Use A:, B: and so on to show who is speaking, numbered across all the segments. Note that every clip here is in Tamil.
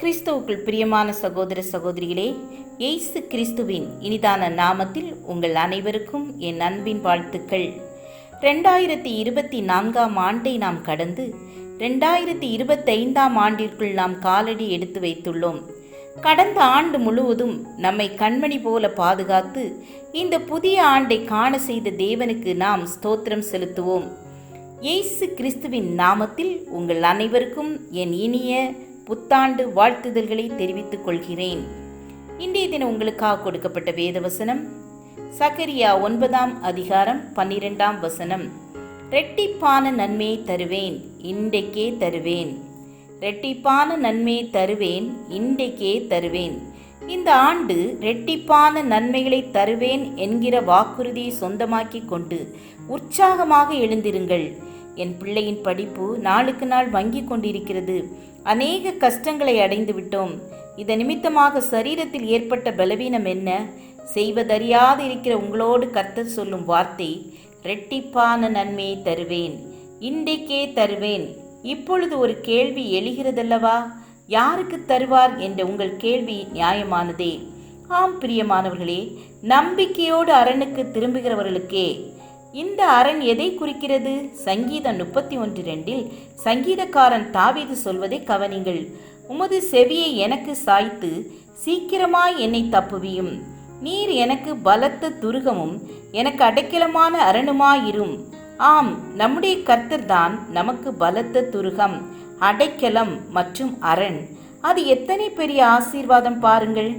A: கிறிஸ்துவுக்குள் பிரியமான சகோதர சகோதரிகளே, இயேசு கிறிஸ்துவின் இனிதான நாமத்தில் உங்கள் அனைவருக்கும் என் அன்பின் வாழ்த்துக்கள். 2024ஆம் ஆண்டை நாம் கடந்து 2025ஆம் ஆண்டிற்குள் நாம் காலடி எடுத்து வைத்துள்ளோம். கடந்த ஆண்டு முழுவதும் நம்மை கண்மணி போல பாதுகாத்து இந்த புதிய ஆண்டை காண செய்த தேவனுக்கு நாம் ஸ்தோத்திரம் செலுத்துவோம். இயேசு கிறிஸ்துவின் நாமத்தில் உங்கள் அனைவருக்கும் என் இனிய புத்தாண்டு வாழ்த்துதல்களை தெரிவித்துக் கொள்கிறேன். இன்றைய தினம் உங்களுக்காக கொடுக்கப்பட்ட வேத வசனம் சகரியா 9ஆம் அதிகாரம் 12ஆம் வசனம். ரெட்டிப்பான நன்மையை தருவேன், இன்றைக்கே தருவேன். ரெட்டிப்பான நன்மையை தருவேன், இன்றைக்கே தருவேன். இந்த ஆண்டு ரெட்டிப்பான நன்மைகளை தருவேன் என்கிற வாக்குறுதியை சொந்தமாக்கி கொண்டு உற்சாகமாக எழுந்திருங்கள். என் பிள்ளையின் படிப்பு நாளுக்கு நாள் வங்கி கொண்டிருக்கிறது. அநேக கஷ்டங்களை அடைந்து விட்டோம். இதன் நிமித்தமாக சரீரத்தில் ஏற்பட்ட பலவீனம் என்ன? செய்வதறியாது இருக்கிற உங்களோடு கர்த்தர் சொல்லும் வார்த்தை, ரெட்டிப்பான நன்மையை தருவேன், இன்றைக்கே தருவேன். இப்பொழுது ஒரு கேள்வி எழுகிறதல்லவா, யாருக்கு தருவார் என்ற உங்கள் கேள்வி நியாயமானதே. ஆம் பிரியமானவர்களே, நம்பிக்கையோடு அரணுக்கு திரும்புகிறவர்களுக்கே. இந்த அரண் எதை குறிக்கிறது? சங்கீதம் 31:2 சங்கீதக்காரன் தாவீது சொல்வதை கவனிங்கள். உமது செவியை எனக்கு சாய்த்து சீக்கிரமாய் என்னை தப்புவியும். நீர் எனக்கு பலத்த துருகமும் எனக்கு அடைக்கலமான அரணுமாயிரும். ஆம், நம்முடைய கர்த்தர்தான் நமக்கு பலத்த துருகம், அடைக்கலம் மற்றும் அரண். அது எத்தனை பெரிய ஆசீர்வாதம் பாருங்கள்.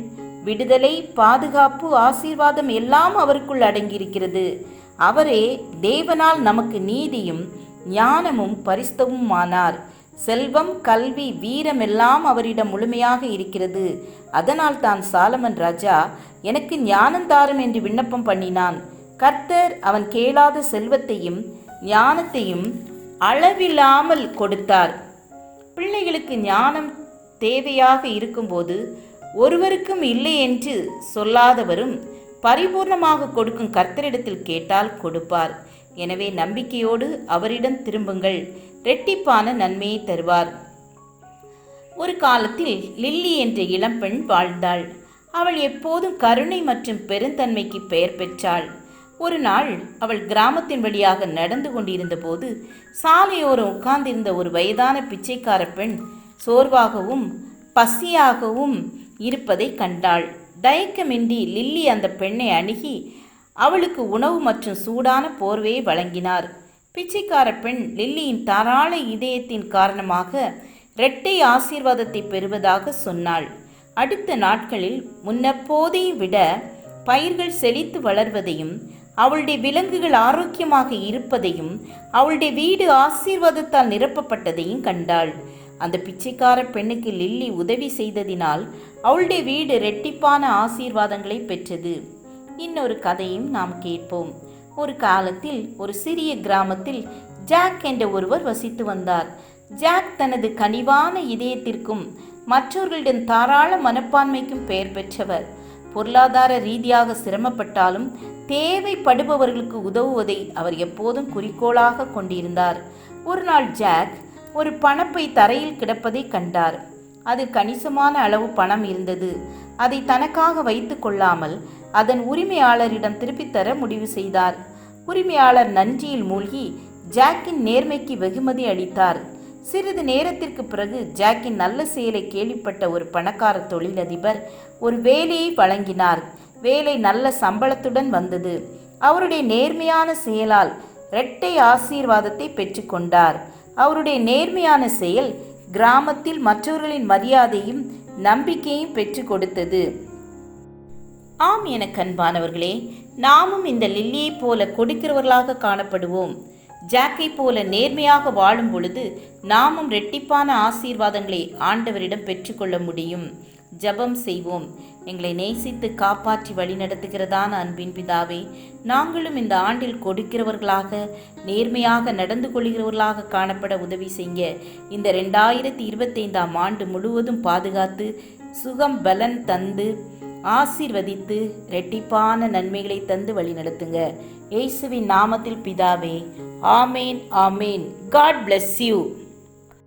A: விடுதலை, பாதுகாப்பு, ஆசீர்வாதம் எல்லாம் அவருக்குள் அடங்கியிருக்கிறது. அவரே தேவனால் நமக்கு நீதியும் ஞானமும் பரிசுத்தமும் ஆனார். செல்வம், கல்வி, வீரம் எல்லாம் அவரிடம் முழுமையாக இருக்கிறது. அதனால் தான் சாலமன் ராஜா எனக்கு ஞானந்தாரும் என்று விண்ணப்பம் பண்ணினான். கர்த்தர் அவன் கேளாத செல்வத்தையும் ஞானத்தையும் அளவில்லாமல் கொடுத்தார். பிள்ளைகளுக்கு ஞானம் தேவையாக இருக்கும்போது ஒருவருக்கும் இல்லை என்று சொல்லாதவரும் பரிபூர்ணமாக கொடுக்கும் கர்த்தரிடத்தில் கேட்டால் கொடுப்பார். எனவே நம்பிக்கையோடு அவரிடம் திரும்புங்கள். ரெட்டிப்பான நன்மையை தருவார். ஒரு காலத்தில் லில்லி என்ற இளம்பெண் வாழ்ந்தாள். அவள் எப்போதும் கருணை மற்றும் பெருந்தன்மைக்கு பெயர் பெற்றாள். ஒரு நாள் அவள் கிராமத்தின் வழியாக நடந்து கொண்டிருந்த போது சாலையோரம் உட்கார்ந்திருந்த ஒரு வயதான பிச்சைக்கார பெண் சோர்வாகவும் பசியாகவும் இருப்பதை கண்டாள். தயக்கமின்றி லில்லி அந்த பெண்ணை அணுகி அவளுக்கு உணவு மற்றும் சூடான போர்வையை வழங்கினார். பிச்சைக்கார பெண் லில்லியின் தாராள இதயத்தின் காரணமாக இரட்டை ஆசீர்வாதத்தை பெறுவதாக சொன்னாள். அடுத்த நாட்களில் முன்னப்போதையும் விட பயிர்கள் செழித்து வளர்வதையும், அவளுடைய விலங்குகள் ஆரோக்கியமாக இருப்பதையும், அவளுடைய வீடு ஆசீர்வாதத்தால் நிரப்பப்பட்டதையும் கண்டாள். அந்த பிச்சைக்கார பெண்ணுக்கு லில்லி உதவி செய்ததினால் அவளுடைய வீடு ரெட்டிப்பான ஆசீர்வாதங்களை பெற்றது. இன்னொரு கதையும் நாம் கேட்போம். ஒரு காலத்தில் ஒரு சிறிய கிராமத்தில் ஜாக் என்ற ஒருவர் வசித்து வந்தார். ஜாக் தனது கனிவான இதயத்திற்கும் மற்றவர்களிடம் தாராள மனப்பான்மைக்கும் பெயர் பெற்றவர். பொருளாதார ரீதியாக சிரமப்பட்டாலும் தேவைப்படுபவர்களுக்கு உதவுவதை அவர் எப்போதும் குறிக்கோளாக கொண்டிருந்தார். ஒரு நாள் ஜாக் ஒரு பணப்பை தரையில் கிடப்பதை கண்டார். அது கணிசமான அளவு பணம் இருந்தது. அதை தனக்காக வைத்து கொள்ளாமல் அதன் உரிமையாளரிடம் திருப்பித் தர முடிவு செய்தார். உரிமையாளர் நன்றியில் மூழ்கி ஜாக்கின் நேர்மைக்கு வெகுமதி அளித்தார். சிறிது நேரத்திற்கு பிறகு ஜாக்கின் நல்ல செயலை கேள்விப்பட்ட ஒரு பணக்கார தொழிலதிபர் ஒரு வேலையை வழங்கினார். வேலை நல்ல சம்பளத்துடன் வந்தது. அவருடைய நேர்மையான செயலால் இரட்டை ஆசீர்வாதத்தை பெற்றுக்கொண்டார். அவருடைய நேர்மையான செயல் கிராமத்தில் மற்றவர்களின் மரியாதையும் நம்பிக்கையும் பெற்று கொடுத்தது. ஆம், என கண்பானவர்களே, நாமும் இந்த லில்லியை போல கொடுக்கிறவர்களாக காணப்படுவோம். ஜாக்கை போல நேர்மையாக வாழும் பொழுது நாமும் ரெட்டிப்பான ஆசீர்வாதங்களை ஆண்டவரிடம் பெற்றுக்கொள்ள முடியும். ஜெபம் செய்வோம். எங்களை நேசித்து காப்பாற்றி வழிநடத்துகிறதான அன்பின் பிதாவே, நாங்களும் இந்த ஆண்டில் கொடுக்கிறவர்களாக நேர்மையாக நடந்து கொள்கிறவர்களாக காணப்பட உதவி செய்ய இந்த 2025ஆம் ஆண்டு முழுவதும் பாதுகாத்து சுகம் பலன் தந்து ஆசீர்வதித்து ரெட்டிப்பான நன்மைகளை தந்து வழிநடத்துங்க. இயேசுவின் நாமத்தில் பிதாவே, ஆமேன், ஆமேன். God bless you.